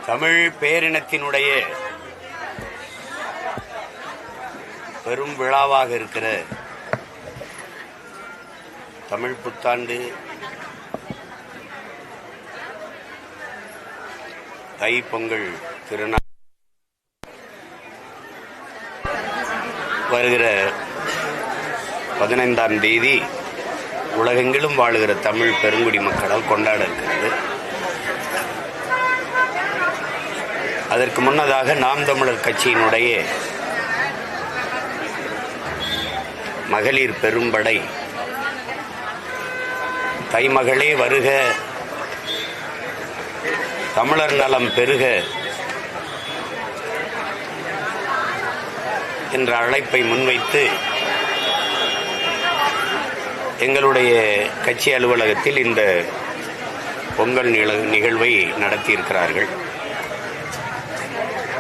தமிழ் பேரினத்தினுடைய பெரும் விழாவாக இருக்கிற தமிழ் புத்தாண்டு தை பொங்கல் திருநாள் வருகிற 15ஆம் தேதி உலகெங்கிலும் வாழுகிற தமிழ் பெருங்குடி மக்களால் கொண்டாட இருக்கிறது. அதற்கு முன்னதாக நாம் தமிழர் கட்சியினுடைய மகளிர் பெரும்படை தைமகளே வருக, தமிழர் நலம் பெருக என்ற அழைப்பை முன்வைத்து எங்களுடைய கட்சி அலுவலகத்தில் இந்த பொங்கல் நிகழ்வை நடத்தியிருக்கிறார்கள்.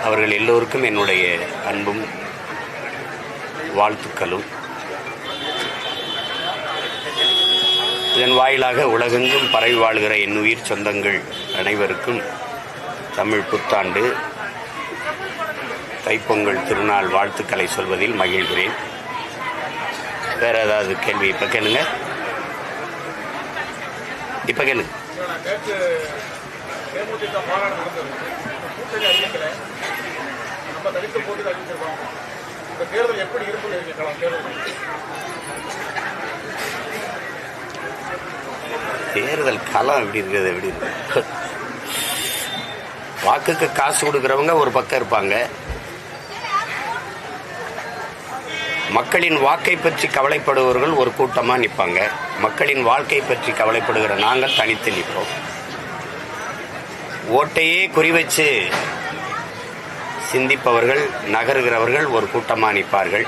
அவர்கள் எல்லோருக்கும் என்னுடைய அன்பும் வாழ்த்துக்களும். இதன் வாயிலாக உலகெங்கும் பரவி வாழ்கிற என் உயிர் சொந்தங்கள் அனைவருக்கும் தமிழ் புத்தாண்டு தைப்பொங்கல் திருநாள் வாழ்த்துக்களை சொல்வதில் மகிழ்கிறேன். வேற ஏதாவது கேள்வி இப்ப கேளுங்க. இப்ப கேளுங்க. தேர்தல் களம் எப்படி இருக்குது? எப்படி இருக்கு? வாக்குக்கு காசு கொடுக்கிறவங்க ஒரு பக்கம் இருப்பாங்க, மக்களின் வாக்கை பற்றி கவலைப்படுபவர்கள் ஒரு கூட்டமா நிற்பாங்க. மக்களின் வாழ்க்கை பற்றி கவலைப்படுகிற நாங்கள் தனித்து நிற்போம். ஓட்டையே குறிவச்சு சிந்திப்பவர்கள் நகருகிறவர்கள் ஒரு கூட்டமாக நிற்பார்கள்.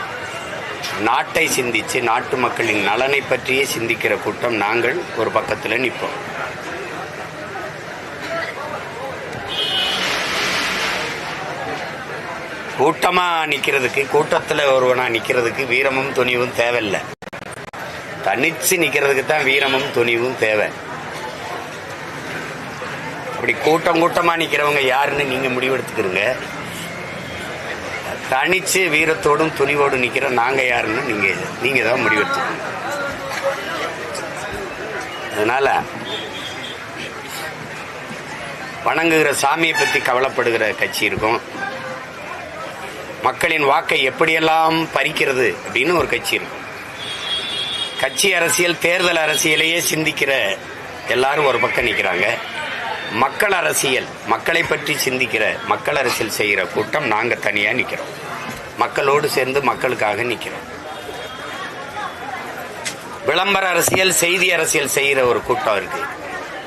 நாட்டை சிந்திச்சு நாட்டு மக்களின் நலனை பற்றியே சிந்திக்கிற கூட்டம் நாங்கள் ஒரு பக்கத்தில் நிற்போம். கூட்டமா நிக்கிறதுக்கு, கூட்டத்தில் ஒருவனா நிக்கிறதுக்கு வீரமும் துணிவும் தேவையில்லை. தனிச்சு நிக்கிறதுக்கு தான் வீரமும் துணிவும் தேவை. அப்படி கூட்டமா நிக்கிறவங்க யாருன்னு நீங்க முடிவெடுத்துக்கிறீங்க. தனிச்சு வீரத்தோடும் துணிவோடும் நிக்கிற நாங்க யாருன்னு நீங்க தான் முடிவெடுத்துக்கணும். அதனால வணங்குகிற சாமியை பத்தி கவலைப்படுகிற கட்சி இருக்கும். மக்களின் வாக்கை எப்படியெல்லாம் பறிக்கிறது அப்படின்னு ஒரு கட்சி இருக்கும். கட்சி அரசியல், தேர்தல் அரசியலையே சிந்திக்கிற எல்லாரும் ஒரு பக்கம் நிற்கிறாங்க. மக்கள் அரசியல், மக்களை பற்றி சிந்திக்கிற மக்கள் அரசியல் செய்கிற கூட்டம் நாங்க தனியா நிக்கிறோம். மக்களோடு சேர்ந்து மக்களுக்காக நிக்கிறோம். விளம்பர அரசியல், செய்தி அரசியல் செய்கிற ஒரு கூட்டம் இருக்கு.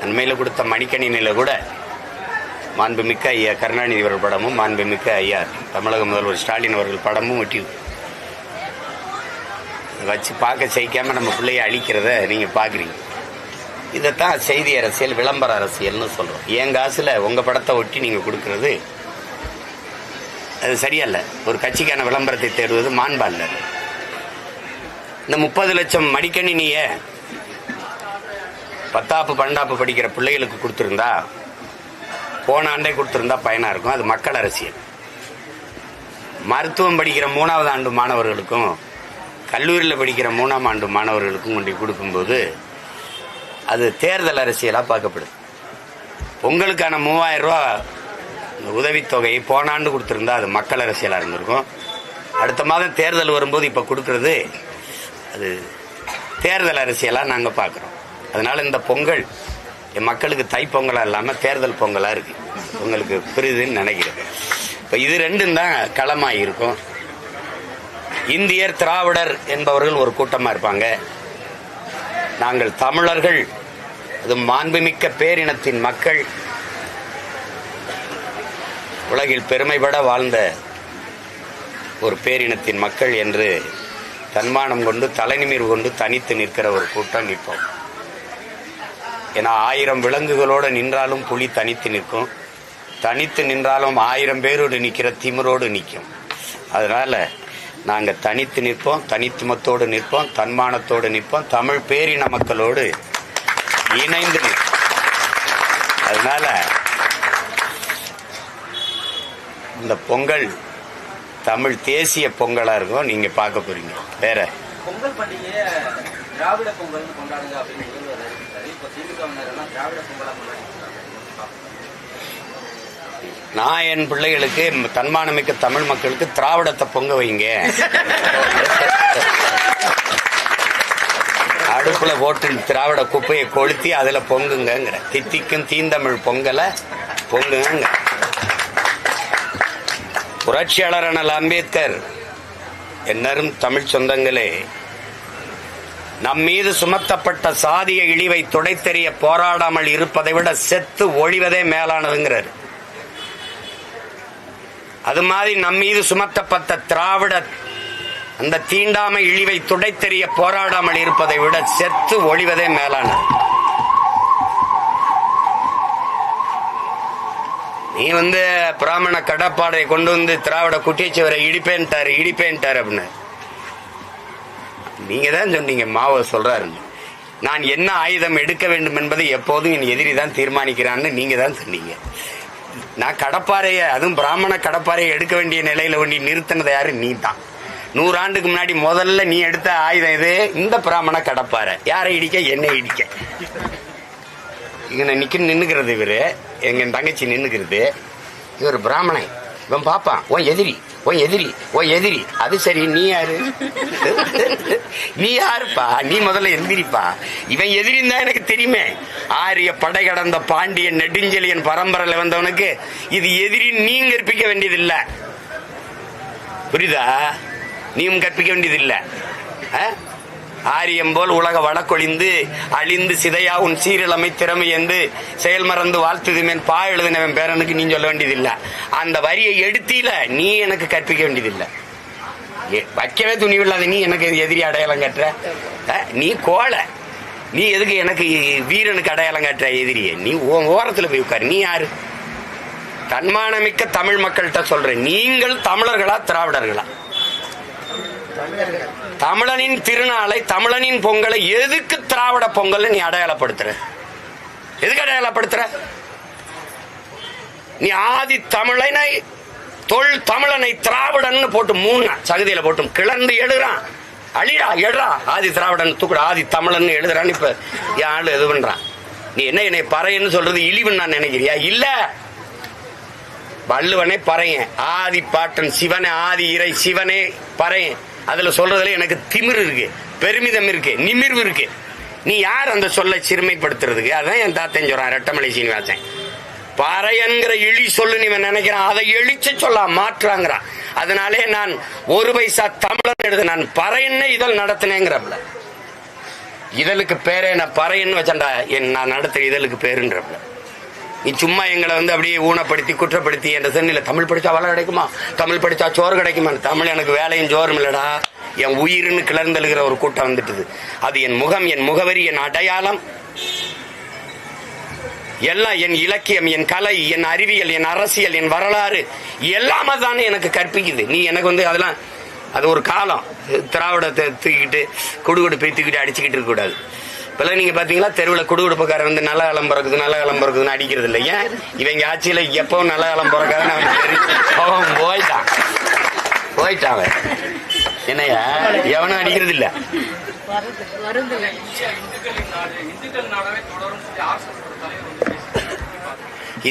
அண்மையில கொடுத்த மணிக்கணினில கூட மாண்புமிக்க ஐயா கருணாநிதி அவர்கள் படமும் மாண்புமிக்க ஐயா தமிழக முதல்வர் ஸ்டாலின் அவர்கள் படமும் ஒட்டி வச்சு பார்க்க செய்யாம நம்ம பிள்ளைய அழிக்கிறத நீங்க பாக்குறீங்க. இதைத்தான் செய்தி அரசியல், விளம்பர அரசியல்னு சொல்றோம். என் காசுல உங்க படத்தை ஒட்டி நீங்க கொடுக்கறது அது சரியல்ல. ஒரு கட்சிக்கான விளம்பரத்தை தேடுவது மாண்பா இல்ல. இந்த 30 லட்சம் மடிக்கணினிய 10ஆப்பு 12ஆப்பு படிக்கிற பிள்ளைகளுக்கு கொடுத்திருந்தா, போன ஆண்டே கொடுத்திருந்தா பயனா இருக்கும். அது மக்கள் அரசியல். மருத்துவம் படிக்கிற 3ஆவது ஆண்டு மாணவர்களுக்கும் கல்லூரியில் படிக்கிற 3ஆம் ஆண்டு மாணவர்களுக்கும் கொண்டு கொடுக்கும்போது அது தேர்தல் அரசியலா பார்க்கப்படுது. பொங்கலுக்கான 3000 ரூபா உதவித்தொகையை போன ஆண்டு கொடுத்திருந்தா அது மக்கள் அரசியலா இருந்திருக்கும். அடுத்த மாதம் தேர்தல் வரும்போது இப்ப கொடுக்கறது அது தேர்தல் அரசியலா நாங்க பார்க்கிறோம். அதனால இந்த பொங்கல் என் மக்களுக்கு தைப்பொங்கலா இல்லாம தேர்தல் பொங்கலா இருக்கு. உங்களுக்கு புரியுதுன்னு நினைக்கிறேன். இப்ப இது ரெண்டும் தான் களமா இருக்கும். இந்தியர், திராவிடர் என்பவர்கள் ஒரு கூட்டமா இருப்பாங்க. நாங்கள் தமிழர்கள், அது மாண்புமிக்க பேரினத்தின் மக்கள், உலகில் பெருமைப்பட வாழ்ந்த ஒரு பேரினத்தின் மக்கள் என்று தன்மானம் கொண்டு தலைநிமிர்வு கொண்டு தனித்து நிற்கிற ஒரு கூட்டம் நிற்போம். ஏன்னா 1000 விலங்குகளோடு நின்றாலும் புலி தனித்து நிற்கும். தனித்து நின்றாலும் 1000 பேரோடு நிற்கிற திமிரோடு நிற்கும். அதனால நாங்க தனித்து நிற்போம், தனித்துவத்தோடு நிற்போம், தன்மானத்தோடு நிற்போம், தமிழ் பேரின மக்களோடு இணைந்து நிற்போம். அதனால இந்த பொங்கல் தமிழ் தேசிய பொங்கலா இருக்கும். நீங்க பார்க்க போறீங்க. வேற பொங்கல் பண்டிகையை திராவிட பொங்கல் கொண்டாடுங்க அப்படின்னு இப்ப திமுக திராவிட பொங்கலா கொண்டாடிட்டு நான் என் பிள்ளைகளுக்கு தன்மானமிக்க தமிழ் மக்களுக்கு திராவிடத்தை பொங்க வைங்க, அடுப்புல போட்டு திராவிட குப்பையை கொளுத்தி அதுல பொங்குங்கிற தித்திக்கும் தீந்தமிழ் பொங்கலை பொங்குங்க. புரட்சியாளர் அண்ணல் அம்பேத்கர், என்னரும் தமிழ் சொந்தங்களே, நம் மீது சுமத்தப்பட்ட சாதிய இழிவை துடைத்தெறிய போராடாமல் இருப்பதை விட செத்து ஒழிவதே மேலானதுங்கிறார். அது மாதிரி நம் மீது சுமத்தப்பட்ட திராவிட அந்த தீண்டாமை இழிவை துடைத்தெறிய போராடாமல் இருப்பதை விட செத்து ஒழிவதே மேலானது. நீ பிராமண கடப்பாடை கொண்டு திராவிட குட்டிச்சுவரை இடிப்பேன்ட்டாரு அப்படின்னு நீங்க தான் சொன்னீங்க. மாவோ சொல்றாரு, நான் என்ன ஆயுதம் எடுக்க வேண்டும் என்பதை எப்போதும் என் எதிரி தான் தீர்மானிக்கிறான்னு நீங்க தான் சொன்னீங்க. நான் கடப்பாறைய, அதுவும் பிராமண கடப்பாறையை எடுக்க வேண்டிய நிலையில ஒண்டி நிறுத்தினது யாரு? நீ தான். 100 ஆண்டுக்கு முன்னாடி முதல்ல நீ எடுத்த ஆயுதம் இது இந்த பிராமண கடப்பாறை. யாரை இடிக்க? என்னை இடிக்க. இங்க நின்னுக்கிறது இவரு, எங்க தங்கச்சி நின்னுக்கிறது. இவர் பிராமணன், இவன் பாப்பான் ஓ எதிரி. அது சரி, நீ யாரு? நீ யாருப்பா? நீ முதல்ல எந்திரிப்பா. இவன் எதிரின்னு தான் எனக்கு தெரியுமே. ஆரிய படை கடந்த பாண்டியன் நெடுஞ்செழியன் பரம்பரையில வந்தவனுக்கு இது எதிரி நீங்க கற்பிக்க வேண்டியது இல்ல. புரியுதா? நீயும் கற்பிக்க வேண்டியது இல்ல. ஆரியம் போல் உலக வழக்கொழிந்து அழிந்து சிதையா உன் சீரழமை திறமை என்று செயல் மறந்து வாழ்த்துதுமேன் பா எழுதினவன் பேரனுக்கு நீ சொல்ல வேண்டியதில்லை. அந்த வரியை எடுத்தீல நீ எனக்கு கற்பிக்க வேண்டியதில்லை. வைக்கவே துணிவில்லாத நீ எனக்கு எதிரி அடையாளம் கட்டுற? நீ கோலை. நீ எதுக்கு எனக்கு வீரனுக்கு அடையாளம் கட்டுற எதிரியே? நீ ஓரத்துல போய் உட்காரு. நீ யாரு? தன்மானமிக்க தமிழ் மக்கள்கிட்ட சொல்றேன், நீங்கள் தமிழர்களா திராவிடர்களா? தமிழனின் திருநாளை, தமிழனின் பொங்கலை எதுக்கு திராவிட பொங்கல் நீ அடையாளப்படுத்துற? எதுக்கு அடையாளப்படுத்துற? நீ ஆதி தமிழனை தமிழனை திராவிடன் போட்டு 3 சகதியில போட்டும் கிளர்ந்து எழுறான். அழிடா எடுறா, ஆதி திராவிடன் தூக்குடா, ஆதி தமிழன் எழுதுறான்னு இப்ப ஆளு எது பண்றான். நீ என்னை பறையன்னு சொல்றது இழிவுன்னு நான் நினைக்கிறியா? இல்ல, வள்ளுவனே பறையன், ஆதி பாட்டன் சிவனே, ஆதி இறை சிவனே பறையன். அதுல சொல்றதுல எனக்கு திமிரு இருக்கு, பெருமிதம் இருக்கு, நிமிர்வு இருக்கு. நீ யார் அந்த சொல்ல சிறுமைப்படுத்துறதுக்கு? அதான் என் தாத்தன் சொல்றான், ரெட்டமலை சீனிவாசன். பறையன்கிற இழி சொல்லு நீ நினைக்கிறான், அதை எழிச்சு சொல்ல மாற்றாங்கிறான். அதனாலே நான் 1 பைசா தமிழன் எடுத்து நான் பறையன்னு இதழ் நடத்தினேங்கிறப்பல, இதழுக்கு பேரே நான் பறையன்னு வச்சேன்டா, நான் நடத்துற இதழுக்கு பேருன்றப்பல. நீ சும்மா எங்களை அப்படியே ஊனப்படுத்தி குற்றப்படுத்தி என்ற சொன்னில தமிழ் படிச்சா வளம் கிடைக்குமா, தமிழ் படிச்சா சோறு கிடைக்குமா? தமிழ் எனக்கு வேலையும் சோறும் இல்லடா, என் உயிர்னு கிளர்ந்தெழுகிற ஒரு கூட்டம் வந்துட்டுது. அது என் முகம், என் முகவரி, என் அடையாளம், எல்லாம் என் இலக்கியம், என் கலை, என் அறிவியல், என் அரசியல், என் வரலாறு எல்லாமே தானே எனக்கு கற்பிக்குது. நீ எனக்கு அதெல்லாம் அது ஒரு காலம். திராவிடத்தை தூக்கிட்டு குடுகுடு போய் தூக்கிட்டு அடிச்சுக்கிட்டு இருக்க கூடாது. இப்பெல்லாம் நீங்க பாத்தீங்களா, தெருவில் குடுகுடுப்புக்காரன் நல்ல காலம் பிறக்குதுன்னு அடிக்கிறது இல்லை. ஏன்? இவங்க ஆட்சியில எப்பவும் நல்ல காலம் பிறக்காதுன்னு அவன் போயிட்டான். என்னையா எவனும் அடிக்கிறது இல்ல.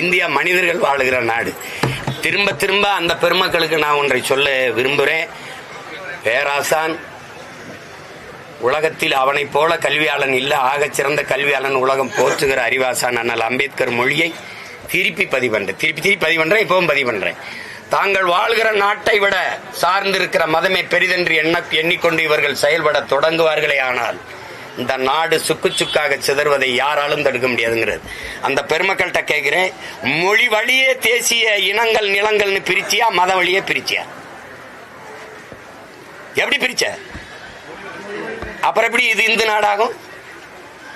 இந்தியா மனிதர்கள் வாழுகிற நாடு. திரும்ப திரும்ப அந்த பெருமக்களுக்கு நான் ஒன்றை சொல்ல விரும்புகிறேன். பேராசான் உலகத்தில் அவனை போல கல்வியாளன் இல்ல, ஆகச் சிறந்த கல்வியாளன் உலகம் போற்றுகிற அறிவாசான் அண்ணல் அம்பேத்கர் மொழியை திருப்பி பதிவு பண்றேன். இப்பவும் பதிவு பண்றேன். தாங்கள் வாழ்கிற நாட்டை விட சார்ந்திருக்கிற மதமே பெரிதென்று எண்ணிக்கொண்டு இவர்கள் செயல்பட தொடங்குவார்களே ஆனால் இந்த நாடு சுக்கு சுக்காக சிதறுவதை யாராலும் தடுக்க முடியாதுங்கிறது. அந்த பெருமக்கள்கிட்ட கேட்கிறேன், மொழி வழியே தேசிய இனங்கள் நிலங்கள்னு பிரிச்சியா, மத வழியே பிரிச்சியா? எப்படி பிரிச்ச? அப்புறம் எப்படி இது இந்து நாடாகும்?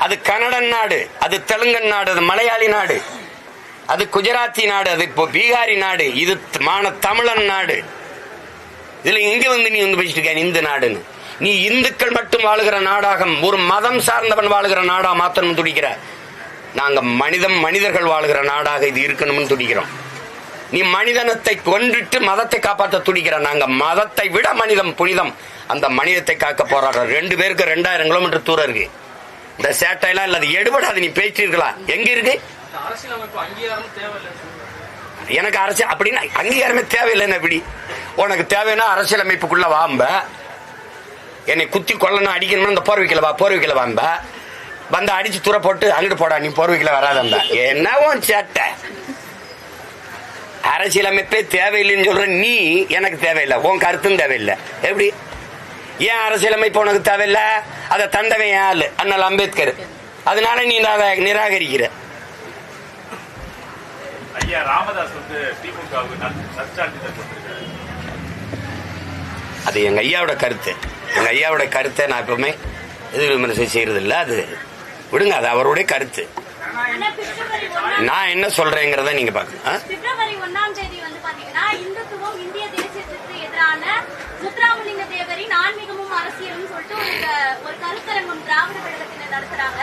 அது கன்னடன் நாடு, அது தெலுங்கன் நாடு, அது மலையாளி நாடு, அது குஜராத்தி நாடு, அது இப்போ பீகாரி நாடு, இது தமிழன் நாடு. இதுல இங்க நீ பேசிட்டு இருக்க இந்து நாடுன்னு. நீ இந்துக்கள் மட்டும் வாழுகிற நாடாக, ஒரு மதம் சார்ந்தவன் வாழுகிற நாடா மாத்தணும் துடிக்கிற. நாங்க மனிதர்கள் வாழுகிற நாடாக இது இருக்கணும்னு துடிக்கிறோம். நீ மனிதனத்தை கொன்றுட்டு மதத்தை காப்பாற்ற துடிக்கிற. நாங்க மதத்தை விட மனிதம் புனிதம். அந்த மனிதத்தை காக்க போராடுறோம். 2 பேருக்கு 2000 கிலோமீட்டர் தூரம் இருக்கு. இந்த சேட்டையெல்லாம் இல்ல, எடுபடாது. நீ பேசிருக்கலாம். எங்க இருக்கு அரசியலமைப்பு அங்கீகாரம் தேவையில்லை. எனக்கு அரசியல் அப்படின்னா அங்கீகாரமே தேவையில்லைன்னு எப்படி? உனக்கு தேவைன்னா அரசியலமைப்புக்குள்ள வாம்ப, என்னை குத்தி கொல்லணும் அடிக்கணும்னு இந்த போர்வைக்கல வாம்ப வந்து அடிச்சு துறை போட்டு அங்கிட்டு போடா, நீ போர்வைக்கல வராதம்ப. என்னவும் சேட்டை. அரசியலமைப்பே தேவையில்லைன்னு சொல்ற நீ, எனக்கு தேவையில்லை. உன் கருத்தும் தேவையில்லை. எப்படி? ஏன் அரசியலமைப்பு உனக்கு தேவையில்லை? அதை தந்தவன் ஆளு அண்ணல் அம்பேத்கர். அதனால நீ அதை நிராகரிக்கிற. ஐயா ராமதாஸ் வந்து திமுகவுக்கு நற்சான்றிதழ் கொடுத்திருக்காரு. அது எங்க ஐயாவோட கருத்து. எங்க ஐயாவோட கருத்தை நான் எப்பவுமே எதிர் விமர்சனம் செய்யறது இல்லை. அது விடுங்க, அது அவருடைய கருத்து. நான் என்ன சொல்றேங்கிறத நீங்க பாக்கணும். பிப்ரவரி 1ஆம் தேதி வந்து பாத்தீங்கன்னா இந்துத்துவம் இந்திய தேசியத்திற்கு எதிரான முத்துராமலிங்க தேவரின் ஆன்மீகமும் அரசியலும் சொல்லிட்டு ஒரு கருத்தரங்கம் திராவிட கழகத்தினர் நடத்துறாங்க.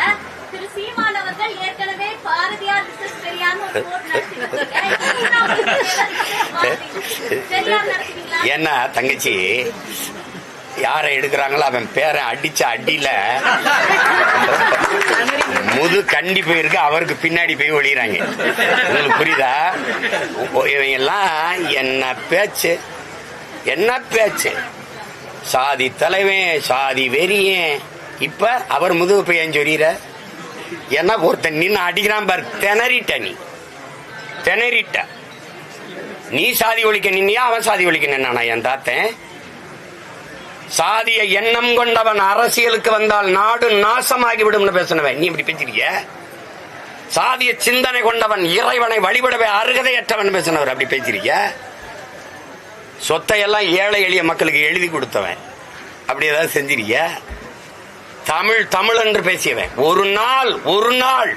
திரு சீமான் அவர்கள் ஏற்கனவே பாரதியார் விசஸ் பெரியார் ஒரு போர்ட் நடத்திருக்காங்க. ஏன்னா தங்கச்சி யாரை எடுக்கிறாங்களோ அவன் பேரை அடிச்ச அடியில முது கண்டி போயிருக்கு, அவருக்கு பின்னாடி போய் ஒளிகிறாங்க. உங்களுக்கு புரியுதா? இவங்க எல்லாம் என்ன பேச்சு சாதி தலைவன், சாதி வெறியன். இப்ப அவர் முதுகு பையன் சொல்லிற. என்ன ஒருத்தன் நின்று அடிக்கிறான் பாரு, திணறிட்ட. நீ சாதி ஒழிக்க நின்னியா, அவன் சாதி ஒழிக்க நின்னானா? என் தாத்தன் சாதிய எண்ணம் கொண்டவன் அரசியலுக்கு வந்தால் நாடு நாசமாகிவிடும் பேசினவன். நீ இப்படி பேசிருக்கிய. சாதிய சிந்தனை கொண்டவன் இறைவனை வழிபடவே அருகதையற்றவன் பேசினவர். அப்படி பேசிருக்க. சொத்தையெல்லாம் ஏழை எளிய மக்களுக்கு எழுதி கொடுத்தவன். அப்படி ஏதாவது செஞ்சிருக்கிய? தமிழ் என்று பேசியவன். ஒரு நாள்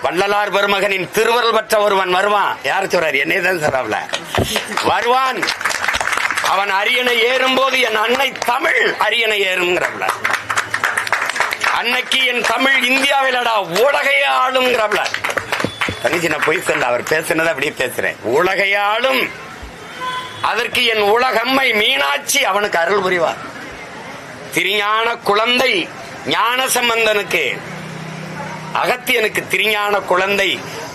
வள்ளலார் பெருமகனின் திருவருள் பெற்ற ஒருவன் வருவான். யார் சொல்றாரு? என்னை தான் சொல்றாப்ல. வருவான். அவன் அரியணை ஏறும் போது என் அன்னை தமிழ் அரியணை ஏறும்ங்கிறப்ல. அன்னைக்கு என் தமிழ் இந்தியாவிலடா உலகையே ஆளும்ங்கிறப்ல. தனிச்சு நான் போய் சொல்ல, அவர் பேசுனதை அப்படியே பேசுறேன். உலகையே ஆளும். அதற்கு என் உலகம்மை மீனாட்சி அவனுக்கு அருள் புரிவார். திருஞான குழந்தை ஞான சம்பந்தனுக்கு, அகத்தியனுக்கு திருஞான குழந்தை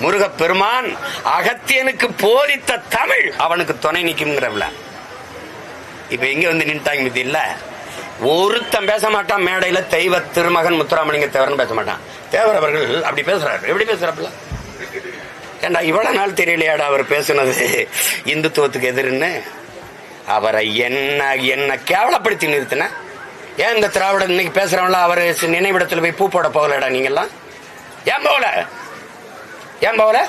முருகப்பெருமான் அகத்தியனுக்கு போதித்த தமிழ் அவனுக்கு துணை நிற்கும்ங்கிறவ்ல. இப்ப எங்க வந்து நின்ட்டாங்க மிதி இல்ல. ஒருத்தன் பேச மாட்டான் மேடையில தெய்வ திருமகன் முத்துராமலிங்க தேவர்னு பேச மாட்டான். தேவர் அவர்கள் அப்படி பேசுறாரு. எப்படி பேசுறாப்புல? ஏண்டா இவ்வளவு நாள் தெரியலையாடா அவர் பேசுனது இந்துத்துவத்துக்கு எதிர்ன்னு? அவரை என்ன கேவலப்படுத்தி நிறுத்தின. ஏன் இந்த திராவிட இன்னைக்கு பேசுறவங்கள அவர் நினைவிடத்துல போய் பூ போட போகலடா? நீங்கெல்லாம் ஏன் போகல?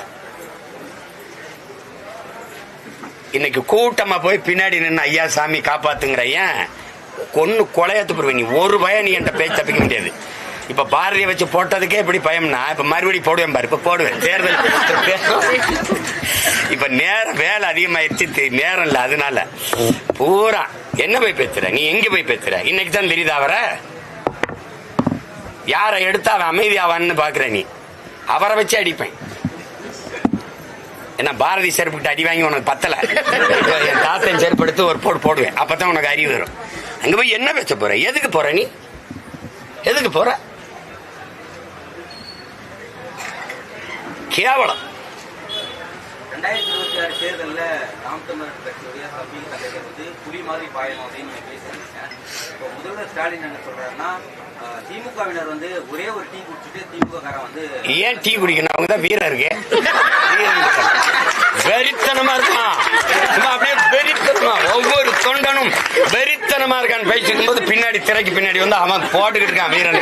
இன்னைக்கு கூட்டமா போய் பின்னாடி நின்று ஐயா சாமி காப்பாத்துங்கிற. ஏன் கொலையாத்து போடுவேன் நீ? ஒரு பயம் நீ என்ற பேச்சு தப்பிக்க முடியாது. இப்ப பாரதியை வச்சு போட்டதுக்கே இப்படி பயம்னா இப்ப மறுபடியும் போடுவேன் பாரு. இப்ப போடுவேன். தேர்தல் இப்ப நேரம் வேலை அதிகமாயிருச்சு, நேரம் இல்ல. அதனால பூரா என்ன போய் பேசுற நீ? எங்க போய் பேசுற? இன்னைக்கு தான் தெரியுதா அவரை? யாரை எடுத்தா அவன் அமைதியாவான்னு பாக்குற நீ? அவரை வச்சு அடிப்பேன். என்ன பாரதி செருப்புக்கிட்ட அடி வாங்கி உனக்கு பத்தல, என் தாத்தன் செருப்பு எடுத்து ஒரு போடுவேன். அப்பதான் உனக்கு அறிவு வரும். அங்க போய் என்ன பேச போற? எதுக்கு போற நீ? எதுக்கு போற? கேவலம். 2026 தேர்தலில் நாம் தமிழர் கட்சியுடைய சபையின் தலைவர் வந்து புலி மாதிரி பாயணும் அப்படின்னு நீங்க பேசுறீங்க. இப்போ முதல்வர் ஸ்டாலின் என்ன சொல்றாருன்னா, திமுகவினர் வந்து ஒரே ஒரு டீ குடிச்சிட்டு திமுக காரன் வந்து ஏன் டீ குடிக்கணும்? அவங்க தான் வீரர் இருக்கு. வெறித்தனமா இருக்கான். அப்படியே வெறித்தனமா ஒவ்வொரு தொண்டனும் வெறித்தனமா இருக்கான்னு பேசிக்கும் போது பின்னாடி திரைக்கு பின்னாடி வந்து அவன் போட்டுக்கிட்டு இருக்கான் வீரன்.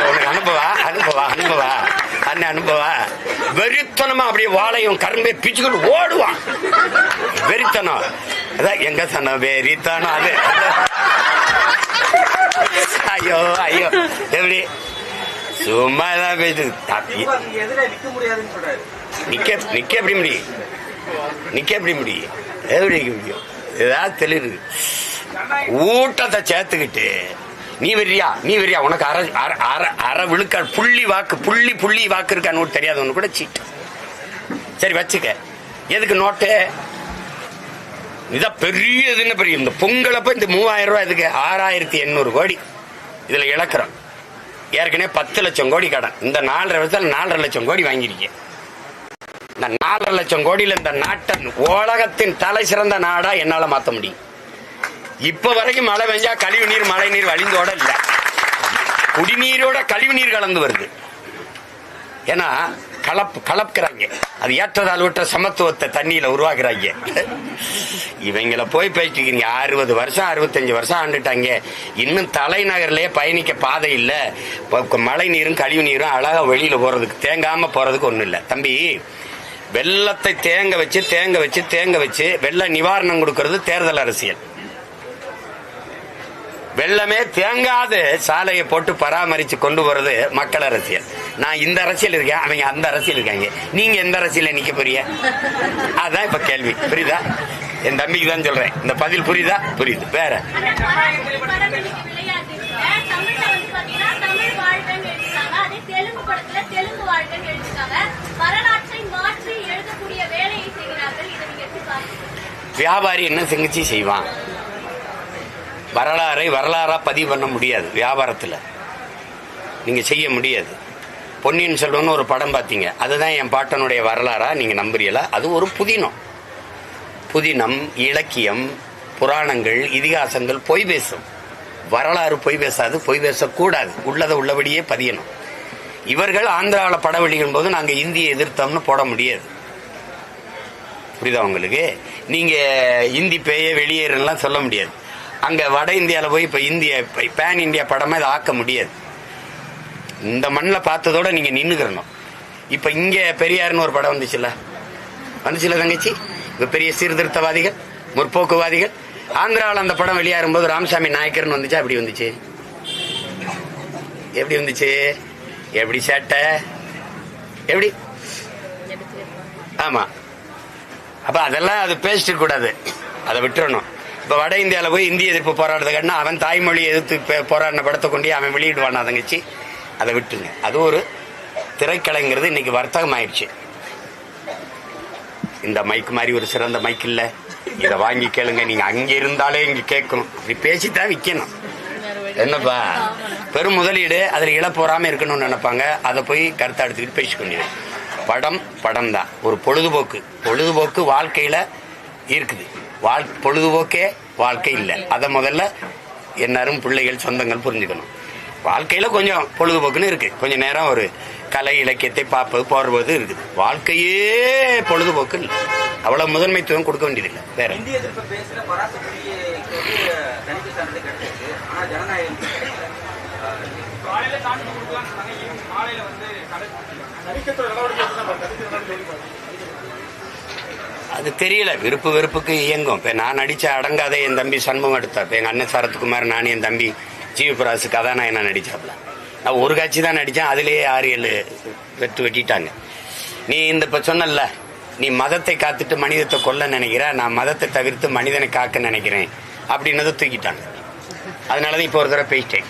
உனக்கு அனுபவா வெறித்தனமா அப்படியே வாழையும் கரும்பே பிச்சுக்கிட்டு ஓடுவான். வெறித்தனம். அதான் எங்க சொன்ன வெறித்தனம் அது. ஐயோ எப்படி சும்மாதான் பேசுது. நிக்க எப்படி முடியும்? எப்படி நிக்க முடியும்? ஏதாவது தெளிவு ஊட்டத்தை சேர்த்துக்கிட்டு நீ வரியா உனக்கு அரை விழுக்காடு புள்ளி வாக்கு இருக்கான்னு தெரியாது. ஒண்ணு கூட சீட்டு. சரி வச்சுக்க. எதுக்கு நோட்டு? இதான் பெரிய இதுன்னு பெரிய. இந்த பொங்கலப்ப இந்த 3000 ரூபாய் இதுக்கு 6800 கோடி இதுல இழக்கிறோம். ஏற்கனவே 10 லட்சம் கோடி கடன். இந்த 4.5 வருஷத்துல 4.5 லட்சம் கோடி வாங்கியிருக்கேன். இந்த 4.5 லட்சம் கோடியில இந்த நாட்டை உலகத்தின் தலை சிறந்த நாடா என்னால மாத்த முடியும். இப்ப வரைக்கும் மழை பெஞ்சா கழிவு நீர் மழை நீர் வழிந்தோட இல்ல, குடிநீரோட கழிவு நீர் கலந்து வருது. ஏன்னா கலப்புறாங்க. அது ஏற்றதாழ்வற்ற சமத்துவத்தை தண்ணியில உருவாக்குறாங்க. இவங்கள போய் பேசிக்கிறீங்க. 60 வருஷம் 65 வருஷம் ஆண்டுட்டாங்க. இன்னும் தலைநகர்லயே பயணிக்க பாதை இல்ல. மழை நீரும் கழிவு நீரும் அழகா வெளியில போறதுக்கு, தேங்காம போறதுக்கு ஒண்ணு இல்ல. தம்பி, வெள்ளத்தை தேங்க வச்சு வெள்ள நிவாரணம் கொடுக்கறது தேர்தல் அரசியல். வெள்ளமே தேங்காத சாலையை போட்டு பராமரிச்சு கொண்டு போறது மக்கள் அரசியல். நான் இந்த அரசியல் இருக்கேன், அவங்க அந்த அரசியல் இருக்காங்க. நீங்க எந்த அரசியல நிக்க போறீங்க? அதான் இப்ப கேள்வி. புரியுதா? என் தம்பிக்கு தான் சொல்றேன். இந்த பதில் புரியுதா? புரியுது. வேற வியாபாரி என்ன செஞ்சு செய்வான்? வரலாறா பதிவு பண்ண முடியாது. வியாபாரத்தில் நீங்க செய்ய முடியாது. பொன்னியின் செல்வன் ஒரு படம் பார்த்தீங்க, அதுதான் என் பாட்டனுடைய வரலாறா நீங்க நம்புறீங்களா? அது ஒரு புதினம், இலக்கியம், புராணங்கள், இதிகாசங்கள் பொய் பேசும். வரலாறு பொய் பேசாது, பொய் பேசக்கூடாது. உள்ளதை உள்ளபடியே பதியணும். இவர்கள் ஆந்திராவில் படம் வெளியிடும் போது நாங்க இந்தியை எதிர்த்தோம்னு போட முடியாது. புரியுதா உங்களுக்கு? நீங்க இந்தி பேய வெளியேறலாம் சொல்ல முடியாது. அங்க வட இந்தியாவில் போய் இப்ப இந்திய பேன் இந்தியா படமா இதை ஆக்க முடியாது. இந்த மண்ணில் பார்த்ததோட நீங்க நின்னுக்கிறணும். இப்ப இங்க பெரியார்னு ஒரு படம் வந்துச்சுல தங்கச்சி. இப்ப பெரிய சீர்திருத்தவாதிகள், முற்போக்குவாதிகள். ஆந்திராவில் அந்த படம் வெளியாகும் போது ராமசாமி நாயக்கர்னு வந்துச்சு. அப்படி வந்துச்சு. எப்படி வந்துச்சு? எப்படி சேட்டை? எப்படி? ஆமா. அப்ப அதெல்லாம் அது பேசிட்டு கூடாது, அதை விட்டுறணும். இப்ப வட இந்தியாவில் போய் இந்திய எதிர்ப்பு போராடுறதுக்கான அவன் தாய்மொழி எதிர்த்து போராடின படத்தை கொண்டு அவன் வெளியிடுவானா தங்கச்சி? அதை விட்டுருங்க. அது ஒரு திரைக்கலைங்கிறது இன்னைக்கு வர்த்தகம் ஆயிடுச்சு. இந்த மைக் மாதிரி ஒரு சிறந்த மைக் இல்ல, இதை வாங்கி கேளுங்க. நீங்க அங்க இருந்தாலே இங்க கேட்கணும். இப்படி பேசித்தான் விற்கணும். என்னப்பா பெரும் முதலீடு, அதுல இழப்பு வராம இருக்கணும்னு நினைப்பாங்க. அதை போய் கருத்தை எடுத்துக்கிட்டு பேசிக்கொண்டு படம் தான் ஒரு பொழுதுபோக்கு வாழ்க்கையில இருக்குது. பொழுதுபோக்கே வாழ்க்கை இல்லை. அதை முதல்ல எல்லாரும் பிள்ளைகள் சொந்தங்கள் புரிஞ்சுக்கணும். வாழ்க்கையில கொஞ்சம் பொழுதுபோக்குன்னு இருக்கு. கொஞ்ச நேரம் ஒரு கலை இலக்கியத்தை பார்ப்பது போறது இருக்குது. வாழ்க்கையே பொழுதுபோக்கு இல்லை. அவ்வளவு முதன்மைத்துவம் கொடுக்க வேண்டியதில்லை. வேற இந்திய எதிர்ப்பு பேசுற தனித்து சார்ந்து கிடைச்சிருக்கு. ஆனா ஜனநாயகம் அது தெரியல. வெறுப்புக்கு இயங்கும். இப்ப நான் நடிச்ச அடங்காத என் தம்பி சண்முகம் எடுத்தார். இப்ப எங்க அண்ணன் சரத்குமார், நான், என் தம்பி ஜீவபிராசு கதாநாயகனா நடிச்சாப்ல. நான் ஒரு காட்சி தான் நடிச்சேன். அதுலயே 6-7 வெட்டிட்டாங்க. நீ இந்த இப்ப சொன்னல, நீ மதத்தை காத்துட்டு மனிதத்தை கொல்ல நினைக்கிற, நான் மதத்தை தவிர்த்து மனிதனை காக்க நினைக்கிறேன் அப்படின்னதை தூக்கிட்டாங்க. அதனாலதான் இப்ப ஒரு தடவை பேசிட்டேன்.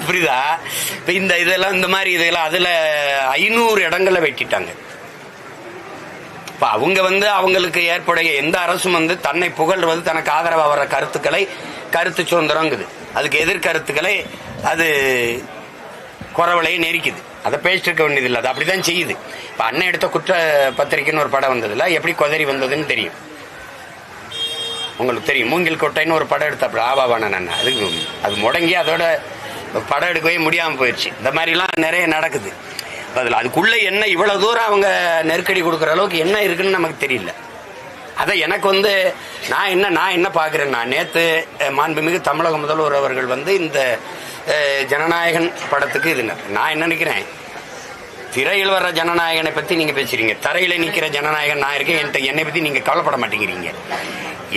புரியுதா? இப்ப இதெல்லாம் இந்த மாதிரி இதெல்லாம் அதுல 500 இடங்கள்ல வெட்டிட்டாங்க. இப்ப அவங்க அவங்களுக்கு ஏற்படைய எந்த அரசும் தன்னை புகழ்வது, தனக்கு ஆதரவா வர்ற கருத்துக்களை கருத்து சுதந்திரங்குது. அதுக்கு எதிர்கருத்துக்களை அது குறவலையை நெரிக்குது. அதை பேசிட்டு இருக்க வேண்டியதில்லை. அது அப்படிதான் செய்யுது. இப்ப அண்ணன் எடுத்த குற்ற பத்திரிக்கைன்னு ஒரு படம் வந்ததுல எப்படி கொதறி வந்ததுன்னு தெரியும். உங்களுக்கு தெரியும். மூங்கில் கோட்டைன்னு ஒரு படம் எடுத்தாப்புல ஆபாவான அண்ணன். அது முடங்கி அதோட படம் எடுக்கவே முடியாம போயிடுச்சு. இந்த மாதிரி எல்லாம் நிறைய நடக்குது. அதுக்குள்ள என்ன இவ்வளவு தூரம் அவங்க நெருக்கடி கொடுக்கற அளவுக்கு என்ன இருக்குன்னு நமக்கு தெரியல. அத எனக்கு நான் என்ன பாக்குறேன்னா, நேத்து மாண்புமிகு தமிழக முதல்வர் அவர்கள் இந்த ஜனநாயகன் படத்துக்கு இதுங்க. நான் என்ன நினைக்கிறேன், திரையில் வர்ற ஜனநாயகனை பத்தி நீங்க பேசுறீங்க, தரையில நிக்கிற ஜனநாயகன் நான் இருக்கேன். என்னை பத்தி நீங்க கவலைப்பட மாட்டேங்கிறீங்க.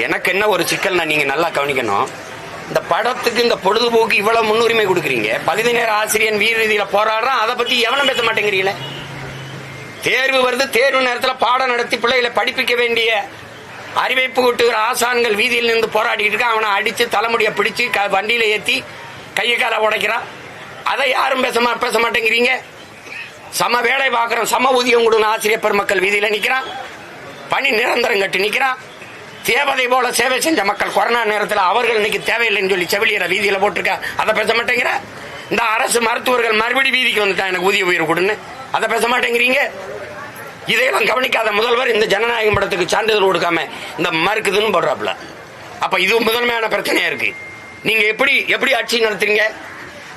எனக்கு என்ன ஒரு சிக்கல், நீங்க நல்லா கவனிக்கணும். இந்த படத்துக்கு இந்த பொழுதுபோக்கு இவ்வளவு முன்னுரிமை கொடுக்குறீங்க. பகுதி நேர ஆசிரியன் வீர ரீதியில போராடுறான், அதை பத்தி எவனும் பேச மாட்டேங்கிறீங்களே. தேர்வு வருது, தேர்வு நேரத்தில் பாடம் நடத்தி பிள்ளைகளை படிப்பிக்க வேண்டிய அறிவிப்பு கூட்டுகிற ஆசான்கள் வீதியில் நின்று போராடிட்டு இருக்க. அவனை அடிச்சு தலைமுடியை பிடிச்சு வண்டியில ஏத்தி கையை காலை உடைக்கிறான். அதை யாரும் பேச மாட்டேங்கிறீங்க. சம வேலை பார்க்கிறோம், சம ஊதியம் கொடுங்க ஆசிரியர் பெருமக்கள் வீதியில நிக்கிறான். பணி நிரந்தரம் கட்டி நிக்கிறான். தேவதை போல சேவை செஞ்ச மக்கள் கொரோனா நேரத்தில் அவர்கள் இன்னைக்கு தேவையில்லைன்னு சொல்லி செவிலியரை வீதியில போட்டிருக்க, அதை பேச மாட்டேங்கிற. இந்த அரசு மருத்துவர்கள் மறுபடி வீதிக்கு வந்துட்டான் எனக்கு ஊதிய உயர்வு கொடுன்னு, அதை பேச மாட்டேங்கிறீங்க. இதையெல்லாம் கவனிக்காத முதல்வர் இந்த ஜனநாயகம் படத்துக்கு சான்றிதழ் கொடுக்காம இந்த மறுக்குதுன்னு போடுறாப்புல. அப்ப இது முதன்மையான பிரச்சனையா இருக்கு. நீங்க எப்படி ஆட்சி நடத்துறீங்க?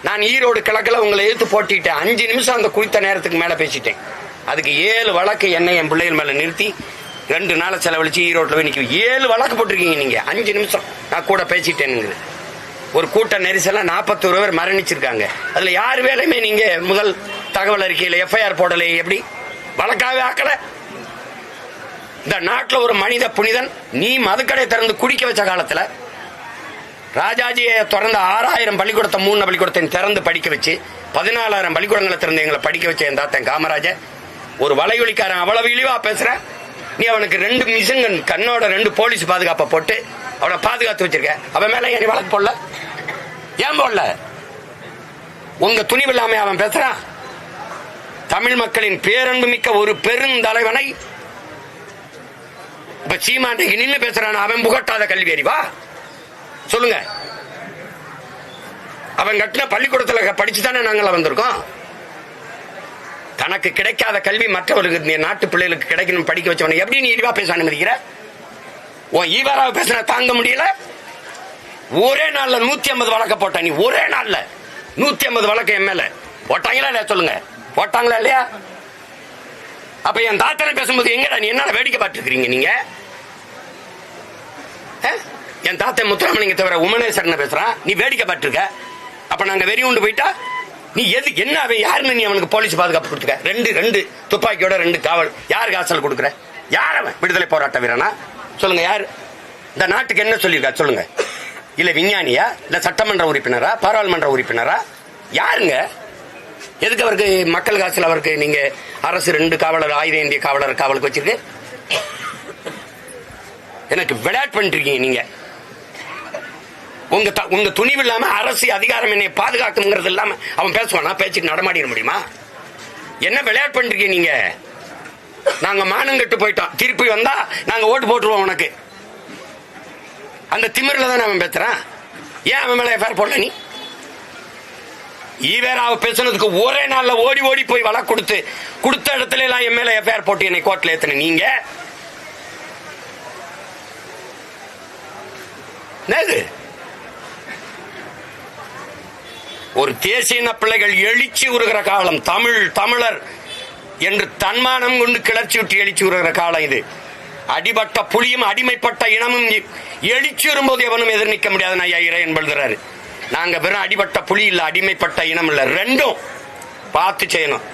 நான் ஈரோடு கிழக்கில் உங்களை எதிர்த்து போட்டிட்டேன். 5 நிமிஷம் அந்த குறித்த நேரத்துக்கு மேல பேசிட்டேன். அதுக்கு 7 வழக்கு என்னை என் பிள்ளைகள் மேல நிறுத்தி 2 நாளை செலவழிச்சு ஈரோட்டில் போய் நிற்கும். 7 வழக்கு போட்டிருக்கீங்க நீங்க. 5 நிமிஷம் நான் கூட பேசிட்டேன்னு. ஒரு கூட்ட நெரிசல 41 பேர் மரணிச்சிருக்காங்க. அதுல யார் வேலையுமே நீங்க முதல் தகவல் அறிக்கையில எஃப்ஐஆர் போடலை. எப்படி வழக்காவே ஆக்கல? இந்த நாட்டில் ஒரு மனித புனிதன் நீ மதுக்கடை திறந்து குடிக்க வச்ச காலத்துல ராஜாஜியை திறந்த 6000 பள்ளிக்கூடத்தை 3 பள்ளிக்கூடத்தை திறந்து படிக்க வச்சு 14,000 பள்ளிக்கூடங்களை திறந்து எங்களை படிக்க வச்ச என் தாத்தன் காமராஜர் ஒரு வலையொலிக்காரன் அவ்வளவு இழிவா பேசுற. நீ அவனுக்கு 2 மிஷின்கன் கண்ணோட 2 போலீஸ் பாதுகாப்பை போட்டு அவனை பாதுகாத்து வச்சிருக்க. அவன் மேல ஏன் வழக்கு போடல? ஏன் போடல? உங்க துணிவு இல்லாம அவன் பேசுறான். தமிழ் மக்களின் பேரன்பு மிக்க ஒரு பெருந்தலைவனை இப்ப சீமாண்டைக்கு நின்று பேசுறான். அவன் புகட்டாத கல்வி அறிவா சொல்லுங்க. அவன் கட்டின பள்ளிக்கூடத்துல படிச்சுதானே நாங்கள் வந்திருக்கோம். தனக்கு கிடைக்காத கல்வி மற்றவர்களுக்கு நாட்டு பிள்ளைகளுக்கு கிடைக்கணும் படிக்க வச்சவனை எப்படி நீ இழிவா பேச அனுமதிக்கிற? உன் ஈவாராவை பேசினா தாங்க முடியல. ஒரே நாள்ல 150 வழக்க போட்ட நீ. ஒரே நாள்ல 150 வழக்கு என் மேல போட்டாங்களா இல்லையா? சொல்லுங்க, போட்டாங்களா இல்லையா? அப்ப என் தாத்தனை பேசும்போது எங்கடா நீ என்ன வேடிக்கை பார்த்துக்கிறீங்க நீங்க? என் தாத்தன் முத்துராமலிங்க தவிர உமனேஸ்வரன் பேசுறான், நீ வேடிக்கை பார்த்துருக்க. அப்ப நாங்க வெறி உண்டு போயிட்டா நீ எது என்ன அவன் யாருன்னு நீ அவனுக்கு போலீஸ் பாதுகாப்பு கொடுத்துக்க. 2 துப்பாக்கியோட 2 காவல். யாருக்கு ஆசல் கொடுக்குற? யார் அவன்? விடுதலை போராட்ட வீரனா? சொல்லுங்க. யாரு இந்த நாட்டுக்கு என்ன சொல்லியிருக்கா சொல்லுங்க? இல்ல விஞ்ஞானியா? இல்ல சட்டமன்ற உறுப்பினரா? பாராளுமன்ற உறுப்பினரா? யாருங்க? எதுக்கு அவருக்கு மக்கள் காசுல அவருக்கு நீங்க அரசு 2 காவலர் ஆயுத இந்திய காவலர் காவலுக்கு வச்சிருக்கு? எனக்கு விளையாட்டு பண்ணிட்டு இருக்கீங்க நீங்க. உங்க துணிவு இல்லாம அரசு அதிகாரம் என்னை பாதுகாக்குங்கிறது இல்லாம அவன் பேசுவானா? பேச்சுட்டு நடமாடிட முடியுமா? என்ன விளையாட்டு பண்ணிருக்கீங்க நீங்க? நாங்க மானங்கட்டு போயிட்டோம், திருப்பி வந்தா நாங்க ஓட்டு போட்டுருவோம் உனக்கு. அந்த திமிரில தான் அவன் பேசுறான். ஏன் அவன் மேல எஃப்ஐஆர் போடல? நீ ஈவேராவை பேசுனதுக்கு ஒரே நாள்ல ஓடி ஓடி போய் வழக்கு கொடுத்த இடத்துல எல்லாம் என் மேல எஃப்ஐஆர் போட்டு என்னை கோர்ட்ல ஏத்தன நீங்க. ஒரு தேசிய பிள்ளைகள் எழுச்சி உருகிற காலம். தமிழர் என்று தன்மானம் கொண்டு கிளர்ச்சி விட்டு எழுச்சி உருகிற காலம் இது. அடிபட்ட புலியும் அடிமைப்பட்ட இனமும் எழுச்சி வரும்போது எவனும் எதிர் நிற்க முடியாது. ஐயா இறையன் எழுதுறாரு. நாங்க வெறும் அடிபட்ட புலி இல்ல, அடிமைப்பட்ட இனம் இல்ல. 2ம் பார்த்து செய்யணும்.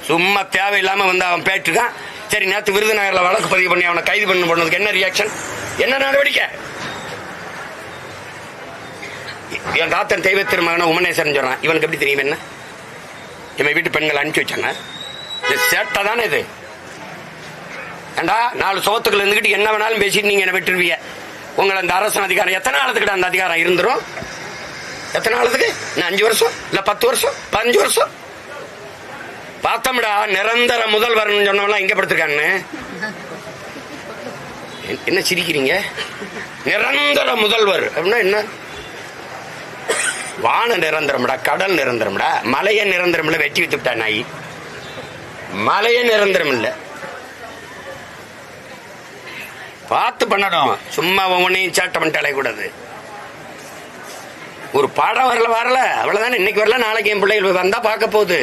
சும்மா தேவையில்லாம வந்து அவன் பேட்டுக்கான். சரி, நேற்று விருதுநகர்ல வழக்கு பதிவு பண்ணி அவனை கைது பண்ணதுக்கு என்ன ரியாக்ஷன்? என்ன நடவடிக்கை? என் தாத்தன் தெய்வ திருமகன உமனேஸ்வரன் சொல்றான். இவனுக்கு எப்படி தெரியும்? என்ன என் வீட்டு பெண்கள் அனுப்பிச்சு வச்சாங்க. சேட்டை தானே இது. ஏண்டா 4 சோத்துக்கள் இருந்துகிட்டு என்ன வேணாலும் பேசிட்டு நீங்க என்ன விட்டுருவீங்க. உங்களை அந்த அரசு அதிகாரம் எத்தனை காலத்துக்கிட்ட அந்த அதிகாரம் இருந்துரும்? எத்தனை காலத்துக்கு? 5 வருஷம் இல்ல 10 வருஷம் 15 வருஷம் பார்த்தோம்டா. நிரந்தர முதல்வர் சொன்னவெல்லாம் எங்க படுத்திருக்கான்னு என்ன சிரிக்கிறீங்க? நிரந்தர முதல்வர் அப்படின்னா என்ன? வான நிரந்தரம்டா, கடல் நிரந்தரம்டா, மலைய நிரந்தரம் இல்ல. வெட்டி வித்துட்டா நாய். மலைய நிரந்தரம் இல்ல. பார்த்து பண்ணணும். சும்மா ஒன்னையும் சேட்டை பண்ணிட்டு அலையக்கூடாது. ஒரு பாடம் வரல அவ்வளவுதானே. இன்னைக்கு வரல, நாளைக்கு என் பிள்ளைகள் வந்தா பார்க்க போகுது.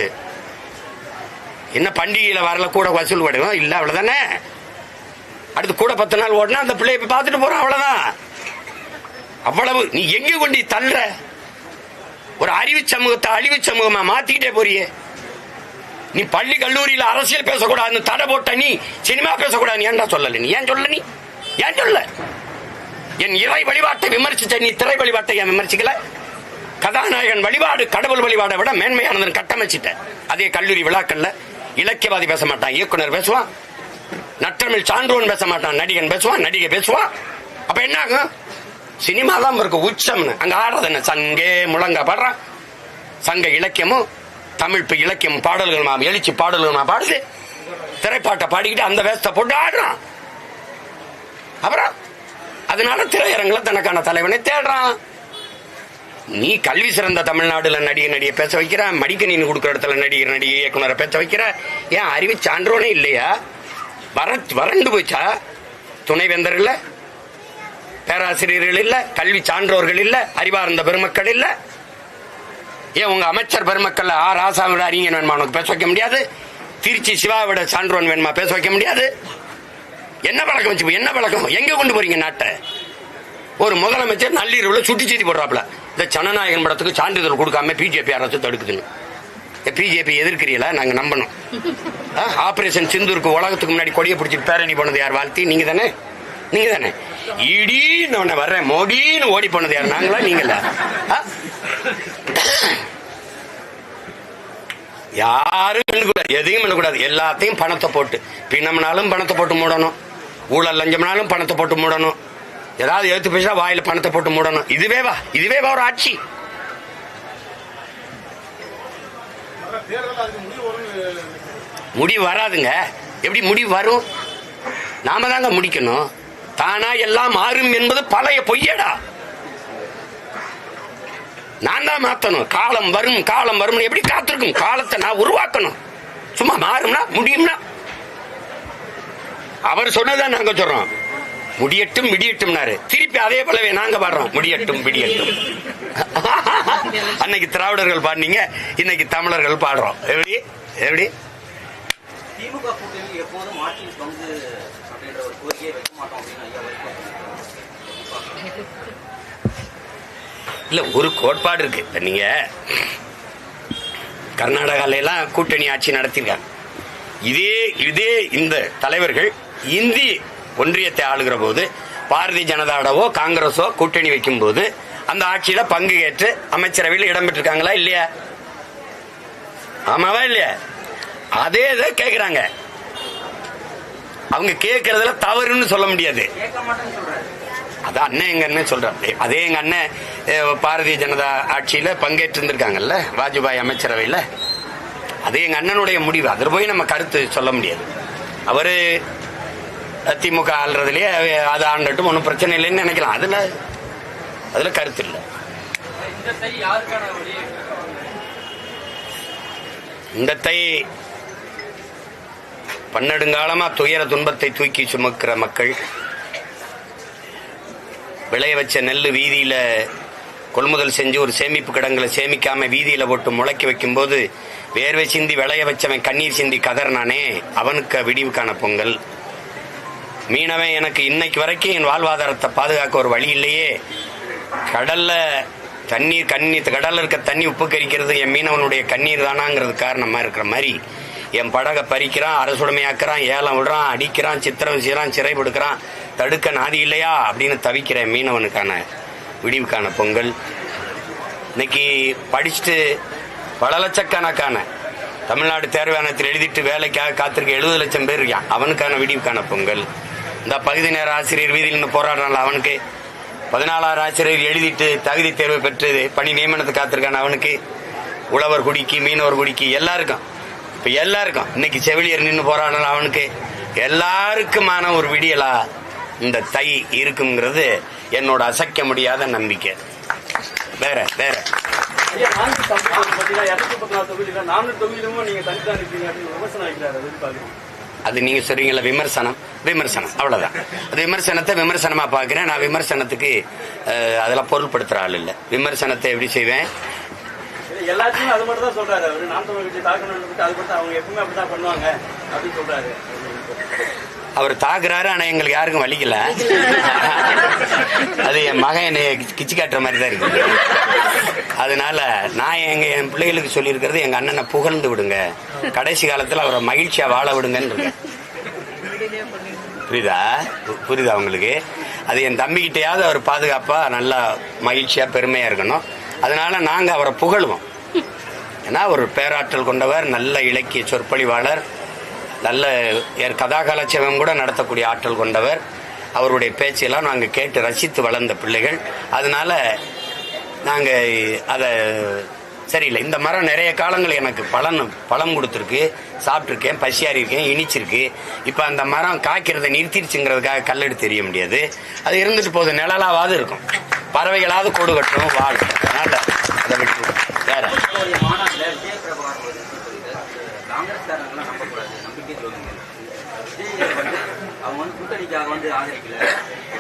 என்ன பண்டிகையில வரல கூட வசூல் படுவோம் இல்ல, அவ்வளவுதானே. அடுத்து கூட 10 நாள் ஓடனா அந்த பிள்ளைய பார்த்துட்டு போறோம், அவ்வளவுதான். அவ்வளவு நீ எங்க கொண்டு தள்ளுற? ஒரு அறிவு சமூகத்தை அழிவு சமூகமா மாத்திக்கிட்டே போறியே. நீ பள்ளி கல்லூரியில அரசியல் பேசக்கூடாது தடை போட்ட, நீ சினிமா பேசக்கூடாது ஏன்டா சொல்லல? நீ ஏன் சொல்ல? நீ ஏன் சொல்ல? என் இறை வழிபாட்டை விமர்சிச்ச நீ திரை வழிபாட்டை ஏன் விமர்சிக்கல? கதாநாயகன் வழிபாடு கடவுள் வழிபாடை விட மேன்மையானதுன்னு கட்டமைச்சிட்ட. அதே கல்லூரி விழாக்கள்ல இலக்கியவாதி பேச மாட்டான், இயக்குனர் பேசுவான். நற்றமிழ் சான்றோன் பேச மாட்டான், நடிகன் பேசுவான், நடிகை பேசுவான். அப்ப என்ன ஆகும்? சினிமா தான் இருக்கு உச்சம்னு. அங்க ஆடுறது என்ன? சங்கே முழங்க பாடுறான். சங்க இலக்கியமும் தமிழ் இலக்கியம் பாடல்கள் எழுச்சி பாடல்கள் பாடுது. திரைப்பாட்டை பாடிக்கிட்டு அந்த வேஸ்தை போட்டு ஆடுறான். அப்புறம் அதனால திரையரங்குல தனக்கான தலைவனை தேடுறான். நீ கல்வி சிறந்த தமிழ்நாடுல நடிகை பேச வைக்கிற, மடிக்கணினி கொடுக்குற இடத்துல நடிகை இயக்குனரை பேச வைக்கிற. ஏன் அறிவு சான்றோனே இல்லையா? வறண்டு போச்சா? துணைவேந்தர் இல்ல, பேராசிரியர்கள் இல்ல, கல்வி சான்றோர்கள் இல்ல, அறிவார்ந்த பெருமக்கள் இல்ல. ஏன் உங்க அமைச்சர் பெருமக்கள் ராசாவோட அறிஞன் வேணுமா உனக்கு பேச வைக்க முடியாது? திருச்சி சிவாவோட சான்றோன் வேணுமா பேச வைக்க முடியாது? என்ன பழக்கம் வச்சு, என்ன பழக்கம்? எங்க கொண்டு போறீங்க நாட்டை? ஒரு முதலமைச்சர் நள்ளிரவுல சுட்டி செய்தி போடுறாப்ல, இந்த ஜனநாயகன் படத்துக்கு சான்றிதழ் கொடுக்காம பிஜேபி அரசு தடுக்குதுன்னு. பிஜேபி எதிர்க்கிறீங்களா? நாங்க நம்பணும். ஆபரேஷன் சிந்தூருக்கு உலகத்துக்கு முன்னாடி கொடியை பிடிச்சிட்டு பேரணி போனது யார்? வாழ்த்தி நீங்க தானே, நீங்க தானே. இடின்னு வர்றேன் மோடின்னு ஓடி போனது யார்? நாங்களா நீங்களா? யாரும் பண்ணக்கூடாது, எதையும் பண்ணக்கூடாது. எல்லாத்தையும் பணத்தை போட்டு, பிணம்னாலும் பணத்தை போட்டு மூடணும், ஊழல் லஞ்சம்னாலும் பணத்தை போட்டு மூடணும், ஏதாவது எடுத்து பேசா வாயில பணத்தை போட்டு மூடணும். இதுவேவா ஒரு ஆட்சி? முடிவு வராதுங்க. எப்படி முடிவு வரும்? நாம தாங்க முடிக்கணும். தானா எல்லாம் மாறும் என்பது பழைய பொய்யடா. நான் தான் மாத்தணும். காலம் வரும், காலம் வரும். எப்படி காத்திருக்கும்? காலத்தை நான் உருவாக்கணும். சும்மா மாறும்னா முடியும்னா அவர் சொன்னதான் நாங்க சொல்றோம். முடியட்டும் விடியட்டும்னாரு. திருப்பி அதே போலவே நாங்க பாடுறோம், முடியட்டும் விடியட்டும். அன்னைக்கு திராவிடர்கள் பாடினீங்க, இன்னைக்கு தமிழர்கள் பாடுறோம். எப்படி எப்படி? திமுக கூட்டணி எப்போதும் ஆட்சியின் பங்கு அப்படின்ற ஒரு கோரிக்கையை வைக்க மாட்டோம் இல்ல, ஒரு கோட்பாடு இருக்கு. இப்ப நீங்க கர்நாடகால எல்லாம் கூட்டணி ஆட்சி நடத்திருக்காங்க. இதே இந்த தலைவர்கள் இந்தி ஒன்றியத்தை ஆளுகிற போது பாரதிய ஜனதாவோ காங்கிரஸோ கூட்டணி வைக்கும் போது அந்த ஆட்சியில பங்கு ஏற்று அமைச்சரவையில் இடம்பெற்றிருக்காங்களா இல்லையா? ஆமாவா இல்லையா? அதே இதை கேட்கிறாங்க. அவங்க கேட்கறதுல தவறுன்னு சொல்ல முடியாது. அதான் அண்ணன் எங்க அண்ணன் சொல்றாரு. அதே எங்க அண்ணன் பாரதிய ஜனதா ஆட்சியில பங்கேற்று இருந்திருக்காங்கல்ல, வாஜ்பாய் அமைச்சரவையில். அது எங்க அண்ணனுடைய முடிவு. அதில் போய் நம்ம கருத்து சொல்ல முடியாது. அவரு திமுக ஆள்றதுலயே அது ஆண்டட்டும், ஒன்றும் பிரச்சனை இல்லைன்னு நினைக்கலாம். அதுல கருத்து இல்லை. இந்த தை பன்னெடுங்காலமா துயர துன்பத்தை தூக்கி சுமக்கிற மக்கள், விளைய வச்ச நெல் வீதியில கொள்முதல் செஞ்சு ஒரு சேமிப்பு கிடங்குல சேமிக்காம வீதியில போட்டு முளைக்க வைக்கும் போது வேர்வை சிந்தி விளைய வச்சவன் கண்ணீர் சிந்தி கதர்னானே, அவனுக்கு விடிவுக்கான பொங்கல். மீனவன் எனக்கு இன்னைக்கு வரைக்கும் என் வாழ்வாதாரத்தை பாதுகாக்க ஒரு வழி இல்லையே, கடல்ல கடல்ல இருக்க தண்ணி உப்பு கரிக்கிறது என் மீனவனுடைய கண்ணீர் தானாங்கிறது காரணமா இருக்கிற மாதிரி என் படகை பறிக்கிறான், அரசுடைமையாக்குறான், ஏலம் விடுறான், அடிக்கிறான், சித்திரம் செய்யறான், சிறைப்படுக்கிறான், தடுக்க நாதி இல்லையா அப்படின்னு தவிக்கிற மீனவனுக்கான விடிவுக்கான பொங்கல். இன்னைக்கு படிச்சுட்டு பல லட்சக்கணக்கான தமிழ்நாடு தேர்வாணையத்தில் எழுதிட்டு வேலைக்காக காத்திருக்க 70 லட்சம் பேர் இருக்கான், அவனுக்கான விடிவுக்கான பொங்கல். இந்த பகுதி நேர ஆசிரியர் வீதியில் நின்று போராடுறான், அவனுக்கு 14 ஆசிரியர் எழுதிட்டு தகுதி தேர்வு பெற்று பணி நியமனத்துக்கு காத்திருக்கான், அவனுக்கு உழவர் குடிக்கு மீனவர் குடிக்கு எல்லாருக்கும் இப்ப எல்லாருக்கும் இன்னைக்கு செவிலியர் நின்று போராடலாம், அவனுக்கு எல்லாருக்குமான ஒரு விடியலா இந்த தை இருக்குங்கிறது என்னோட அசைக்க முடியாத நம்பிக்கை. வேற வேற அது நீங்க சொல்றீங்கல்ல விமர்சனம் அவ்வளவுதான். அது விமர்சனத்தை விமர்சனமா பாக்குறேன். நான் விமர்சனத்துக்கு அதெல்லாம் பொருள்படுத்துற ஆள் இல்ல. விமர்சனத்தை எப்படி செய்வேன்? எல்லாத்தையும் அது மட்டும் தான் சொல்றாரு. அவரு நாம் தமிழ் கட்சி தாக்கணும், அது மட்டும் அவங்க எப்பவுமே அப்படிதான் பண்ணுவாங்க அப்படின்னு சொல்றாரு. அவர் தாக்குறாரு, ஆனா எங்களுக்கு யாருக்கும் வலிக்கல. அது என் மகன் என்னை கிச்சு காட்டுற மாதிரி தான் இருக்கு. அதனால நான் என் பிள்ளைகளுக்கு சொல்லியிருக்கிறது, எங்க அண்ணனை புகழ்ந்து விடுங்க, கடைசி காலத்துல அவரை மகிழ்ச்சியா வாழ விடுங்கன்னு. புரியுதா உங்களுக்கு? அது என் தம்பிக்கிட்டையாவது அவர் பாதுகாப்பா நல்லா மகிழ்ச்சியா பெருமையா இருக்கணும். அதனால நாங்க அவரை புகழுவோம். ஏன்னா ஒரு பேராற்றல் கொண்டவர், நல்ல இலக்கிய சொற்பொழிவாளர், நல்ல கதாகலட்சேபம் கூட நடத்தக்கூடிய ஆற்றல் கொண்டவர். அவருடைய பேச்செல்லாம் நாங்கள் கேட்டு ரசித்து வளர்ந்த பிள்ளைகள். அதனால நாங்கள் அதை சரியில்லை. இந்த மரம் நிறைய காலங்கள் எனக்கு பழம் கொடுத்துருக்கு, சாப்பிட்ருக்கேன், பசியாரி இருக்கேன், இனிச்சிருக்கு. இப்போ அந்த மரம் காய்க்கிறத நிறுத்திடுச்சுங்கிறதுக்காக கல்லெடுத்து தெரிய முடியாது. அது இருந்துட்டு போகுது, நிழலாவது இருக்கும், பறவைகளாவது கூடு கட்டும், வாழும். அதனால அதை விட்டு வேற மாநாட்டில் விஜயபிரபாகர் காங்கிரஸ்காரங்களாம் நம்பக்கூடாது, நம்பிக்கை சொல்லுங்க. விஜய் வந்து அவங்க வந்து கூட்டணிக்காக வந்து ஆதரிக்கல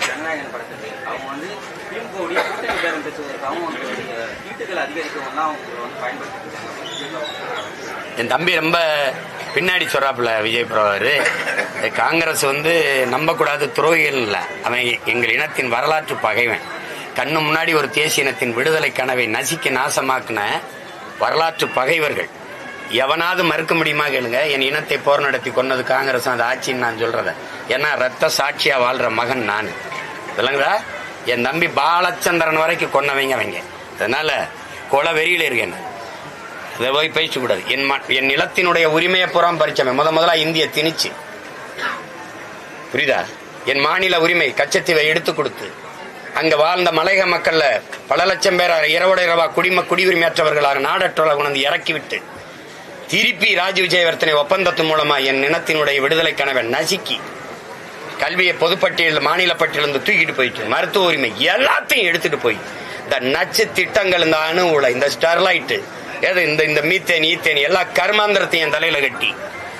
ஜனநாயகன் படத்துக்கு. அவங்க வந்து திமுகவுடைய கூட்டணி பேரம் பேசுவதற்காகவும் அவங்களுடைய சீட்டுகள் அதிகரிக்கவும் அவங்க வந்து பயன்படுத்திட்டு இருக்காங்க. என் தம்பி ரொம்ப பின்னாடி சொல்றாப்புல விஜய் பிரபாகர். காங்கிரஸ் வந்து நம்பக்கூடாது, துரோகிகள் இல்லை, அவன் எங்கள் இனத்தின் வரலாற்று பகைவன். கண்ணு முன்னாடி ஒரு தேசிய இனத்தின் விடுதலை கனவை நசிக்க நாசமாக்குன வரலாற்று பகைவர்கள். எவனாவது மறுக்க முடியுமா கேளுங்க? என் இனத்தை போர் நடத்தி கொன்னது காங்கிரஸ், அது ஆட்சின்னு நான் சொல்றத. ஏன்னா ரத்த சாட்சியா வாழ்ற மகன் நான், இல்லைங்களா? என் தம்பி பாலச்சந்திரன் வரைக்கும் கொன்னவங்க அவங்க. அதனால கொலை வெறியில இருக்கேன், அதை போய் பேசக்கூடாது. என் நிலத்தினுடைய உரிமையை புறம் பறிச்சவன் முதலா இந்திய திணிச்சு, புரியுதா? என் மாநில உரிமை கச்சத்தீவை எடுத்து கொடுத்து அங்க வாழ்ந்த மலையக மக்கள்ல பல லட்சம் பேர் இரவோட இரவா குடியுரிமையற்றவர்களாக நாடற்றவர்களாக கொண்டு இறக்கிவிட்டு திருப்பி ராஜீவ் ஜெயவர்த்தனை ஒப்பந்தத்தின் மூலமா என் இனத்தினுடைய விடுதலை கனவை நசுக்கி கல்வியை பொதுப்பட்டியல் மாநில பட்டியலிருந்து தூக்கிட்டு போயிட்டு மருத்துவ உரிமை எல்லாத்தையும் எடுத்துட்டு போய் இந்த நச்சு திட்டங்கள், இந்த அணு உலை, இந்த ஸ்டெர்லைட், இந்த மீத்தேன் ஈத்தேன் எல்லா கர்மாந்திரத்தையும் என் தலையில கட்டி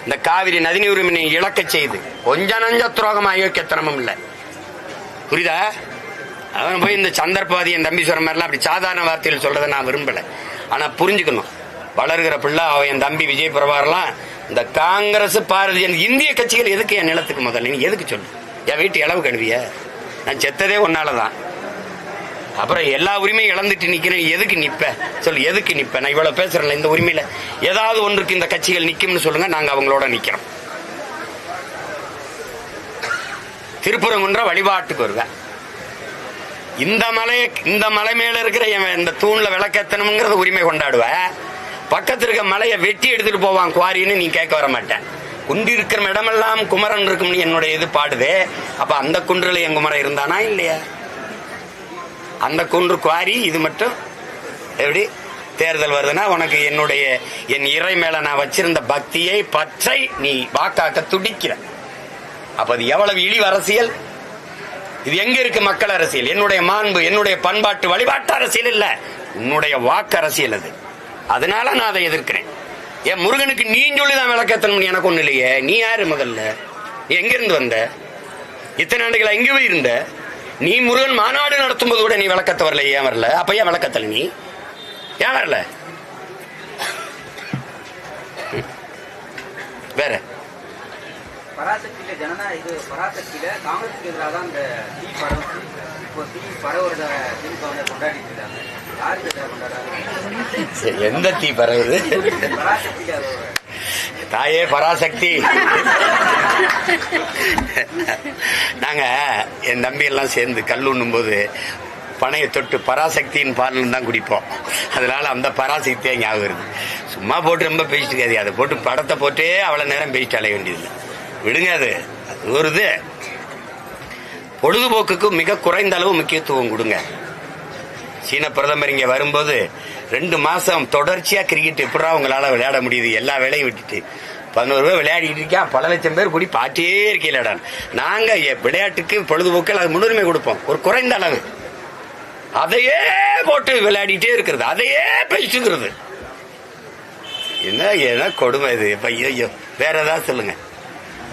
இந்த காவிரி நதிநீர் உரிமையை இழக்க செய்து கொஞ்ச நஞ்ச துரோகம் அயோக்கியத்தனமும் இல்லை, புரியுதா? அவன் போய் இந்த சந்தர்ப்பவாதி என் தம்பி சொல்ற மாதிரிலாம் அப்படி சாதாரண வார்த்தையில் சொல்றதை நான் விரும்பல. ஆனா புரிஞ்சுக்கணும், வளர்கிற பிள்ளை அவன் என் தம்பி விஜய் பிரபாகர்லாம் இந்த காங்கிரஸ் பாரதிய இந்திய கட்சிகள் எதுக்கு என் நிலத்துக்கு முதல்ல நீ எதுக்கு சொல்லு? என் வீட்டு இளவு கழுவிய நான் செத்ததே ஒன்னாலதான். அப்புறம் எல்லா உரிமையும் இழந்துட்டு நிக்கிறேன், எதுக்கு நிப்ப சொல்லு? எதுக்கு நிப்ப? நான் இவ்வளவு பேசுறேன்ல, இந்த உரிமையில ஏதாவது ஒன்றுக்கு இந்த கட்சிகள் நிக்கும்னு சொல்லுங்க, நாங்க அவங்களோட நிக்கிறோம். திருப்பரங்குன்ற வழிபாட்டுக்கு வருவேன். இந்த மலை மேல இருக்கிற இந்த தூண்ல விளக்கேத்தனம்ங்கிறத உரிமை கொண்டாடுவ. பக்கத்துல இருக்க மலையை வெட்டி எடுத்துட்டு போவான் குவாரின்னு நீ கேட்க வர மாட்டேன். குண்டு இருக்கிற இடமெல்லாம் குமரன் இருக்கும்னு என்னுடைய இது பாடுதே. அப்ப அந்த குன்றுல என் குமரன் இருந்தானா இல்லையா? அந்த குன்று குவாரி இது மட்டும் எப்படி தேர்தல் வருதுன்னா உனக்கு என் இறை மேல நான் வச்சிருந்த பக்தியை பற்றை நீ வாக்காக்க துடிக்கிற. அப்ப அது எவ்வளவு இழிவு அரசியல்! இது எங்க இருக்கு மக்கள் அரசியல்? என்னுடைய மாண்பு, என்னுடைய பண்பாட்டு வழிபாட்டு அரசியல் இல்ல, உன்னுடைய வாக்கு அரசியல் அது. அதனால நான் அதை எதிர்க்கிறேன். என் முருகனுக்கு நீ சொல்லிதான் விளக்கத்தணும் எனக்கு ஒண்ணு இல்லையே. நீ யாரு முதல்ல? நீ எங்க இருந்து வந்த? இத்தனை ஆண்டுகளா எங்க போய் இருந்த? நீ முருகன் மாநாடு நடத்தும் போது கூட நீ விளக்கத்த வரல, ஏன் வரல? அப்ப ஏன் விளக்கத்தல? நீ ஏன் வரல? வேற பராசக்தியில ஜனநாயக பராசக்தியில காங்கிரஸுக்கு எதிராக தான் இந்த தீ பரவுச்சு. இப்போ தீ பரவுறத திமுக கொண்டாடிட்டு இருக்காங்க. யாருக்கு எதிராக கொண்டாடுறாங்க? எந்த தீ பரவுது? பராசக்தியில தாயே பராசக்தி. நாங்க என் தம்பி எல்லாம் சேர்ந்து கல் உண்ணும் போது பனையை தொட்டு பராசக்தியின் பால் தான் குடிப்போம். அதனால அந்த பராசக்தியா ஞாபகம் வருது. சும்மா போட்டு ரொம்ப பேசிட்டு இருக்காது, அதை போட்டு படத்தை போட்டே அவ்வளவு நேரம் பேசிட்டு அலைய வேண்டியது. விடுங்க, அது ஒரு இது. பொழுதுபோக்குக்கு மிக குறைந்த அளவு முக்கியத்துவம் கொடுங்க. சீன பிரதமர் இங்க வரும்போது 2 மாசம் தொடர்ச்சியா கிரிக்கெட் எப்படா உங்களால விளையாட முடியுது? எல்லா வேலையும் விட்டுட்டு 11 ரூபாய் விளையாடிட்டு இருக்கா, பல லட்சம் பேர் கூடி பாட்டே இருக்கீங்களா? நாங்க விளையாட்டுக்கு பொழுதுபோக்கில் அது முன்னுரிமை கொடுப்போம், ஒரு குறைந்த அளவு. அதையே போட்டு விளையாடிட்டே இருக்கிறது, அதையே பேசிக்கிறது. என்ன கொடுமை இது! ஐயோ, வேற ஏதாவது சொல்லுங்க.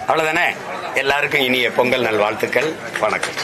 அவ்வளவுதானே. எல்லாருக்கும் இனிய பொங்கல் நல்வாழ்த்துக்கள். வணக்கம்.